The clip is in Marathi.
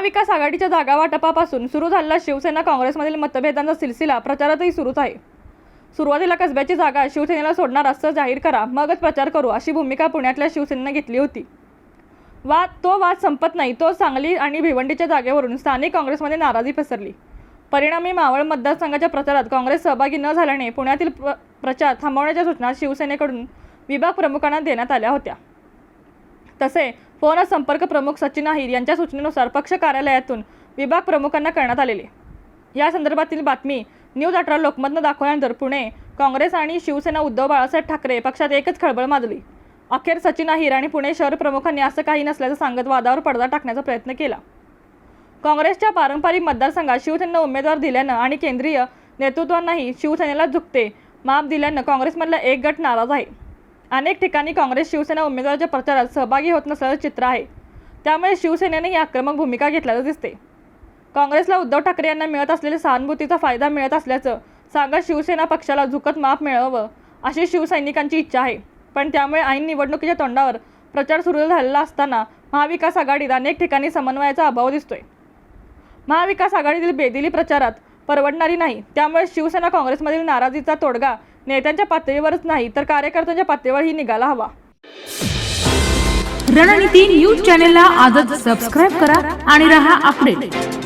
महाविकास आघाडीच्या जागा वाटपापासून सुरू झालेला शिवसेना काँग्रेसमधील मतभेदांचा सिलसिला प्रचारातही सुरूच आहे। सुरुवातीला कसब्याची जागा शिवसेनेला सोडणार असं जाहीर करा, मगच प्रचार करू अशी भूमिका पुण्यातल्या शिवसेनेने घेतली होती। वाद संपत नाही, तो सांगली आणि भिवंडीच्या जागेवरून स्थानिक काँग्रेसमध्ये नाराजी पसरली। परिणामी मावळ मतदारसंघाच्या प्रचारात काँग्रेस सहभागी न झाल्याने पुण्यातील प्रचार थांबवण्याच्या सूचना शिवसेनेकडून विभाग प्रमुखांना देण्यात आल्या होत्या। तसे फोन संपर्क प्रमुख सचिन अहिर यांच्या सूचनेनुसार पक्ष कार्यालयातून विभाग प्रमुखांना करण्यात आलेले। या संदर्भातील बातमी न्यूज 18 लोकमतनं दाखवल्यानंतर पुणे काँग्रेस आणि शिवसेना उद्धव बाळासाहेब ठाकरे पक्षात एकच खळबळ माजली। अखेर सचिन अहिर आणि पुणे शहर प्रमुखांनी असं काही नसल्याचं सांगत वादावर पडदा टाकण्याचा प्रयत्न केला। काँग्रेसच्या पारंपरिक मतदारसंघात शिवसेनेनं उमेदवार दिल्यानं आणि केंद्रीय नेतृत्वांनाही शिवसेनेला झुकते माप दिल्यानं काँग्रेसमधला एक गट नाराज आहे। अनेक ठिकाणी काँग्रेस शिवसेना उमेदवाराच्या प्रचारात सहभागी होत नसल्याचं चित्र आहे, त्यामुळे शिवसेनेने ही आक्रमक भूमिका घेतल्याचं दिसते। काँग्रेसला उद्धव ठाकरे यांना मिळत असलेल्या सहानुभूतीचा फायदा मिळत असल्याचं सांगत शिवसेना पक्षाला झुकत माप मिळावं अशी शिवसैनिकांची इच्छा आहे। पण त्यामुळे ऐन निवडणुकीच्या तोंडावर प्रचार सुरू झालेला असताना महाविकास आघाडीत अनेक ठिकाणी समन्वयाचा अभाव दिसतोय। महाविकास आघाडीतील बेदिली प्रचारात परवडणारी नाही, त्यामुळे शिवसेना काँग्रेसमधील नाराजीचा तोडगा नेत्यांच्या पातळीवरच नाही तर कार्यकर्त्यांच्या पातळीवरही निघाला हवा। रणनीती न्यूज चॅनलला आजच सबस्क्राइब करा आणि रहा अपडेट।